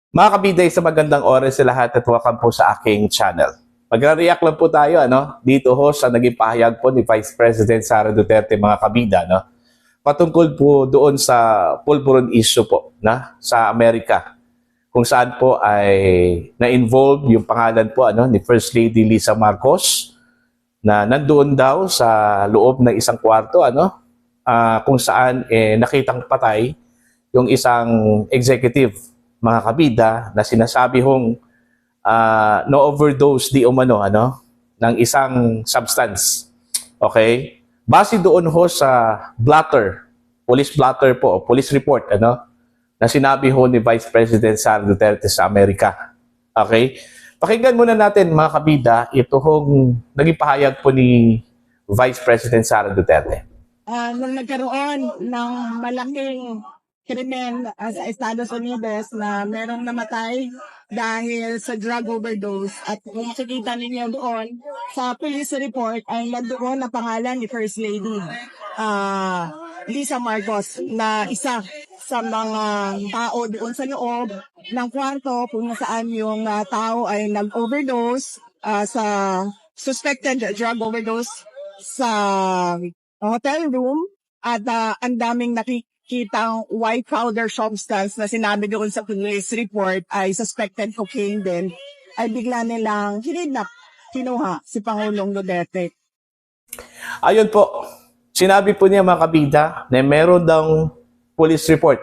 Mga kabiday, sa magandang oras sa lahat at welcome po sa aking channel. Magre-react lang po tayo dito ho sa naging pahayag po ni Vice President Sara Duterte, mga kabida, patungkol po doon sa pulburon issue po sa Amerika, kung saan po ay na-involve yung pangalan po ni First Lady Lisa Marcos na nandoon daw sa loob ng isang kwarto kung saan nakitang patay yung isang executive, mga kabida, na sinasabi hong no-overdose di umano ng isang substance. Okay? Base doon ho sa blotter, police blotter po, police report na sinabi ho ni Vice President Sara Duterte sa Amerika. Okay? Pakinggan muna natin, mga kabida, ito hong naging pahayag po ni Vice President Sara Duterte. Nung nagkaroon ng malaking krimen sa Estados Unidos na merong namatay dahil sa drug overdose, at kung makikita ninyo doon sa police report ay nandoon na pangalan ni First Lady Lisa Marcos na isa sa mga tao doon sa loob ng kwarto kung saan yung tao ay nag-overdose sa suspected drug overdose sa hotel room, at ang daming nakikitang white powder substance na sinabi doon sa police report ay suspected cocaine din, ay bigla nilang kinuha si Pangulong Duterte. Ayun po, sinabi po niya, mga kabida, na meron daw police report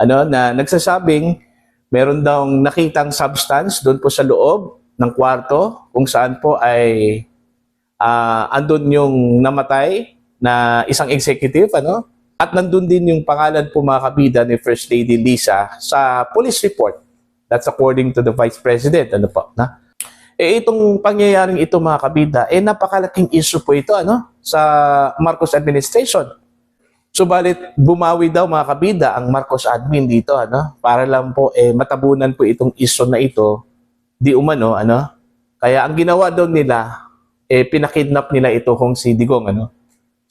na nagsasabing meron daw nakitang substance doon po sa loob ng kwarto kung saan po ay andun yung namatay na isang executive, at nandun din yung pangalan po, mga kabida, ni First Lady Lisa sa police report. That's according to the Vice President. Itong pangyayaring ito, mga kabida, napakalaking issue po ito sa Marcos administration. Subalit, bumawi daw, mga kabida, ang Marcos admin dito para lang po matabunan po itong issue na ito di umano. Kaya ang ginawa daw nila, pinakidnap nila ito kung si Digong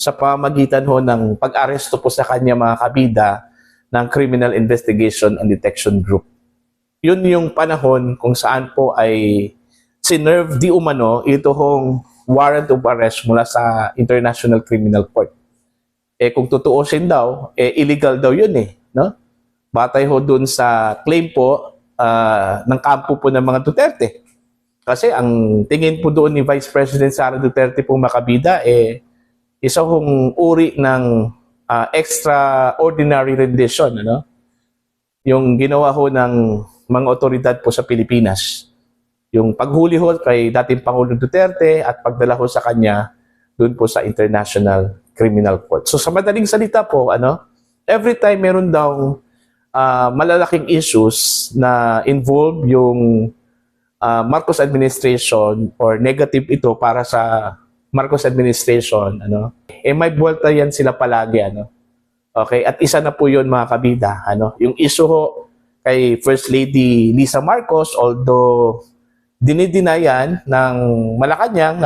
sa pamagitan ho ng pag-aresto po sa kanya, mga kabida, ng Criminal Investigation and Detection Group. Yun yung panahon kung saan po ay sinerve di umano ito hong warrant of arrest mula sa International Criminal Court. Kung tutuusin daw, illegal daw yun Batay ho dun sa claim po ng kampo po ng mga Duterte. Kasi ang tingin po doon ni Vice President Sara Duterte po, mga kabida, isa hong uri ng extraordinary rendition, yung ginawa ho ng mga otoridad po sa Pilipinas. Yung paghuli ho kay dating Pangulong Duterte at pagdala ho sa kanya doon po sa International Criminal Court. So sa madaling salita po, every time meron daw malalaking issues na involve yung Marcos administration or negative ito para sa Marcos administration, may buwelta yan sila palagi, Okay, at isa na po yun, mga kabida, yung issue ho kay First Lady Lisa Marcos, although dinidinayan ng Malacanang,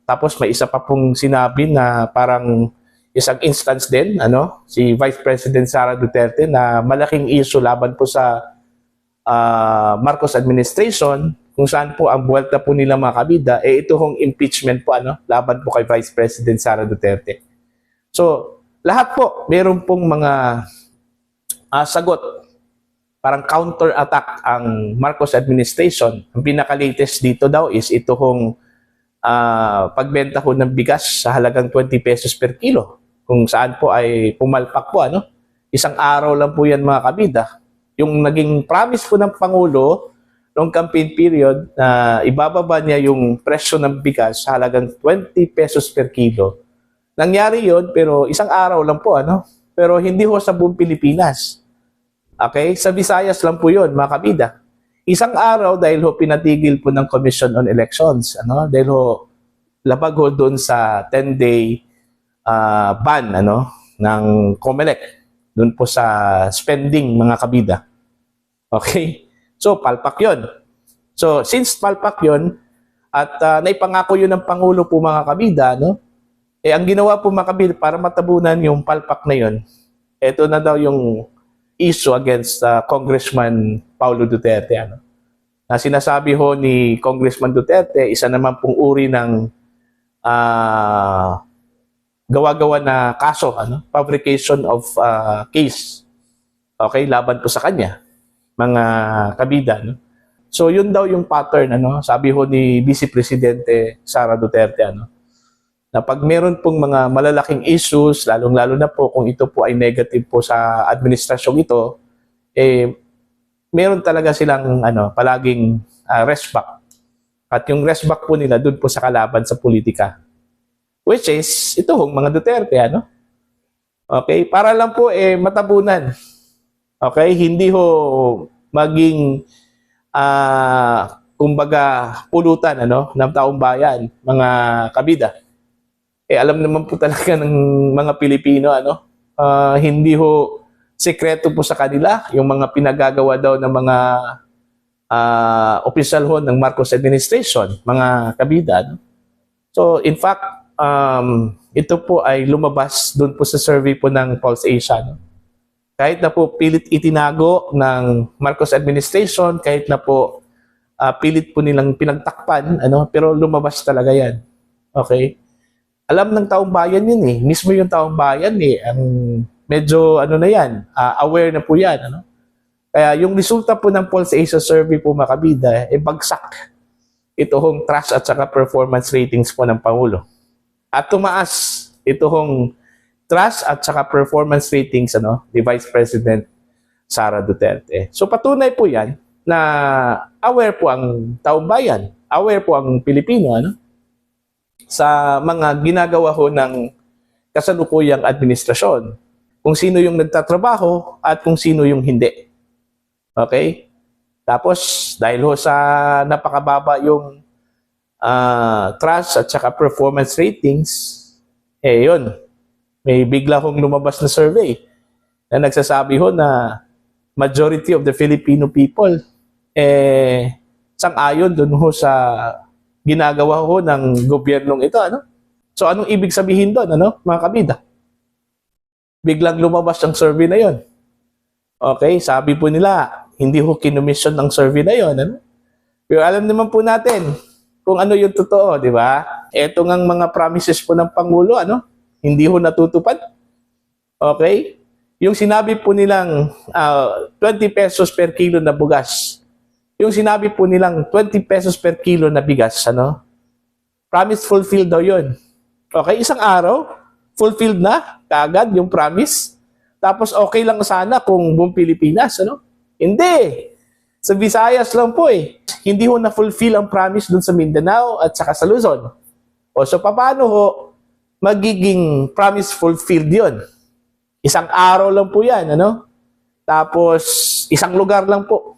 tapos may isa pa pong sinabi na parang isang instance din, si Vice President Sara Duterte, na malaking issue laban po sa Marcos administration, kung saan po ang buwelta po nila, mga kabida, ito hong impeachment po laban po kay Vice President Sara Duterte. So, lahat po, meron pong mga sagot, parang counter-attack ang Marcos administration. Ang pinaka-latest dito daw is ito hong pagbenta ho ng bigas sa halagang 20 pesos per kilo, kung saan po ay pumalpak po, isang araw lang po yan, mga kabida. Yung naging promise po ng Pangulo noong campaign period na ibababa niya yung presyo ng bigas sa halagang 20 pesos per kilo. Nangyari yon, pero isang araw lang po, pero hindi ho sa buong Pilipinas. Okay? Sa Visayas lang po yon, mga kabida. Isang araw dahil ho pinatigil po ng Commission on Elections, dahil ho labag ho doon sa 10-day ban ng COMELEC doon po sa spending, mga kabida. Okay? So, palpak yun. So, since palpak yun, at naipangako yun ng Pangulo po, mga kabida, ang ginawa po, mga kabida, para matabunan yung palpak na yun, ito na daw yung issue against Congressman Paulo Duterte. Ano? Na sinasabi ho ni Congressman Duterte, isa naman pong uri ng gawa-gawa na kaso, ano? Fabrication of case. Okay, laban po sa kanya, mga kabida. No? So yun daw yung pattern, ano? Sabi ho ni Vice Presidente Sara Duterte, ano? Na pag meron pong mga malalaking issues, lalong-lalo na po kung ito po ay negative po sa administrasyong ito, meron talaga silang palaging rest back. At yung rest back po nila doon po sa kalaban sa politika. Which is, ito hong mga Duterte, ano? Okay? Para lang po matabunan. Okay? Hindi ho maging kumbaga pulutan ng taong bayan, mga kabida. Alam naman po talaga ng mga Pilipino, hindi ho sekreto po sa kanila yung mga pinagagawa daw ng mga opisyal ho ng Marcos administration, mga kabida. No? So, in fact, ito po ay lumabas doon po sa survey po ng Pulse Asia. No? Kahit na po pilit itinago ng Marcos administration, kahit na po pilit po nilang pinagtakpan, pero lumabas talaga yan. Okay? Alam ng taong bayan yun Mismo yung taong bayan ang medyo na yan, aware na po yan. Kaya yung resulta po ng Pulse Asia survey po mga kabida, bagsak ito hong trust at saka performance ratings po ng Pangulo. At tumaas ito hong trust at saka performance ratings ni Vice President Sara Duterte. So patunay po yan na aware po ang taong bayan, aware po ang Pilipino sa mga ginagawa ho ng kasalukuyang administrasyon. Kung sino yung nagtatrabaho at kung sino yung hindi. Okay? Tapos, dahil ho sa napakababa yung trust at saka performance ratings, yun, may bigla hong lumabas na survey na nagsasabi ho na majority of the Filipino people sang-ayon dun ho sa ginagawa ho ng gobyernong ito. So, anong ibig sabihin doon, mga kabida? Biglang lumabas ang survey na yon. Okay, sabi po nila, hindi ho kinumission ang survey na yon. Pero alam naman po natin kung ano yung totoo, di ba? Ito ngang mga promises po ng Pangulo, hindi ho natutupad. Okay? Yung sinabi po nilang 20 pesos per kilo na bugas, yung sinabi po nilang 20 pesos per kilo na bigas, promise fulfilled daw yun. Okay, isang araw, fulfilled na kaagad yung promise. Tapos okay lang sana kung buong Pilipinas, Hindi. Sa Visayas lang po Hindi ho na-fulfill ang promise dun sa Mindanao at saka sa Luzon. So paano ho magiging promise fulfilled yun? Isang araw lang po yan, Tapos isang lugar lang po.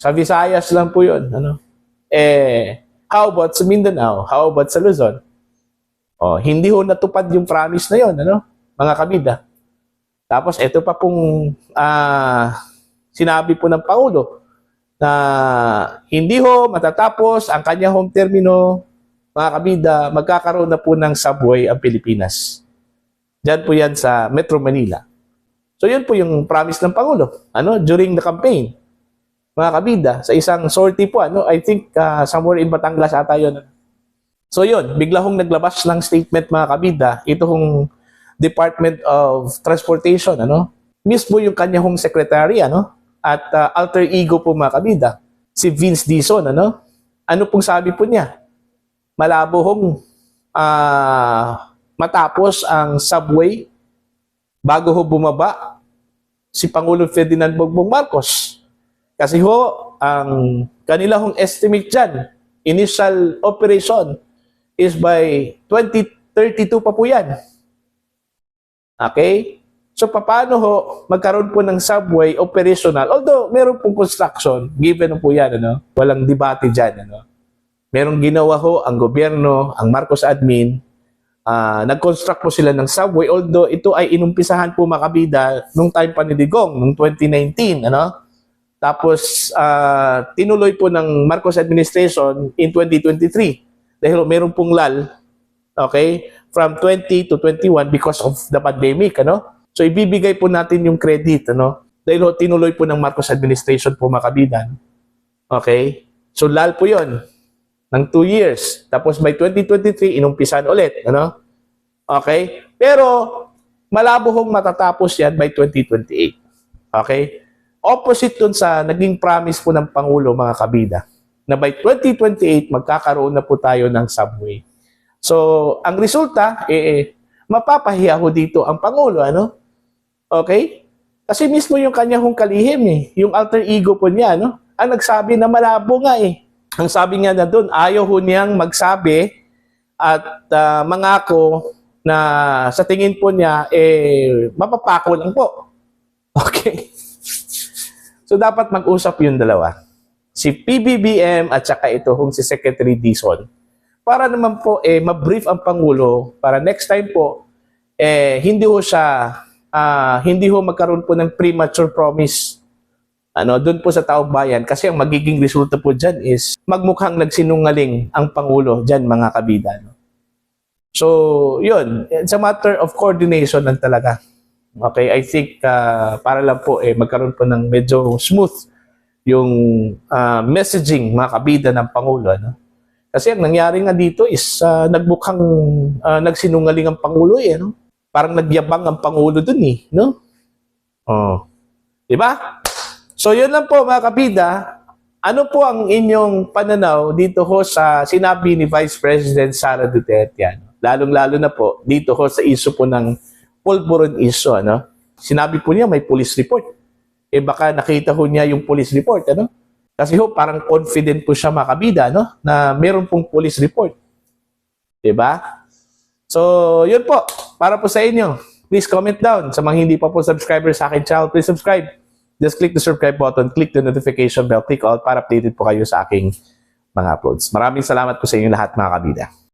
Sa Visayas lang po yun, how about sa Mindanao? How about sa Luzon? Hindi ho natupad yung promise na yon, mga kabida. Tapos ito pa pong sinabi po ng Pangulo na hindi ho matatapos ang kanya home termino, mga kabida, magkakaroon na po ng subway ang Pilipinas. Diyan po yan sa Metro Manila. So yun po yung promise ng Pangulo during the campaign. Mga kabida, sa isang sortie po, I think somewhere in Batangas ata yun. So yun, bigla hong naglabas ng statement mga kabida, ito hong Department of Transportation, mismo yung kanya hong secretary, at alter ego po mga kabida, si Vince Dizon, ano pong sabi po niya? Malabo hong matapos ang subway bago ho bumaba si Pangulong Ferdinand Bongbong Marcos. Kasi ho, ang kanila hong estimate dyan, initial operation is by 2032 pa po yan. Okay? So, paano ho magkaroon po ng subway operational? Although, meron pong construction, given po yan, walang debate dyan, Merong ginawa ho ang gobyerno, ang Marcos admin, nag-construct po sila ng subway, although ito ay inumpisahan po mga kabida nung time pa ni Digong, nung 2019, Tapos, tinuloy po ng Marcos administration in 2023. Dahil meron pong lull, okay, from 20 to 21 because of the pandemic, So ibibigay po natin yung credit, ano? Dahil ho, tinuloy po ng Marcos administration po mga kabidan. Okay? So lal po 'yon ng 2 years. Tapos by 2023 inumpisan ulit, ano? Okay? Pero malabo hong matatapos 'yan by 2028. Okay? Opposite dun sa naging promise po ng Pangulo mga kabida na by 2028 magkakaroon na po tayo ng subway. So, ang resulta mapapahiya ho dito ang Pangulo, ano? Okay? Kasi mismo yung kanya hong kalihim yung alter ego po niya, no? Ang nagsabi na malabo nga Ang sabi niya na doon, ayaw ho niyang magsabi at mangako na sa tingin po niya, mapapako lang po. Okay? So, dapat mag-usap yung dalawa. Si PBBM at saka ito hong si Secretary Dizon. Para naman po, ma-brief ang Pangulo para next time po, hindi ho magkaroon po ng premature promise doon po sa taong bayan kasi ang magiging resulta po dyan is magmukhang nagsinungaling ang Pangulo dyan mga kabida. No? So, yun. It's a matter of coordination lang talaga. Okay, I think para lang po magkaroon po ng medyo smooth yung messaging mga kabida ng Pangulo. No? Kasi ang nangyari nga dito is nagmukhang nagsinungaling ang Pangulo no? Parang nagyabang ang Pangulo dun no? Oh. Diba? So yun lang po mga kabida, ano po ang inyong pananaw dito ho sa sinabi ni Vice President Sara Duterte? Lalong-lalo na po dito ho sa issue po ng pulburon issue. Ano? Sinabi po niya may police report. Baka nakita ho niya yung police report. Ano? Kasi ho parang confident po siya mga kabida na meron pong police report. Diba? So yun po, para po sa inyo. Please comment down. Sa mga hindi pa po subscriber sa akin channel, please subscribe. Just click the subscribe button, click the notification bell, click all para updated po kayo sa aking mga uploads. Maraming salamat po sa inyo lahat mga kabida.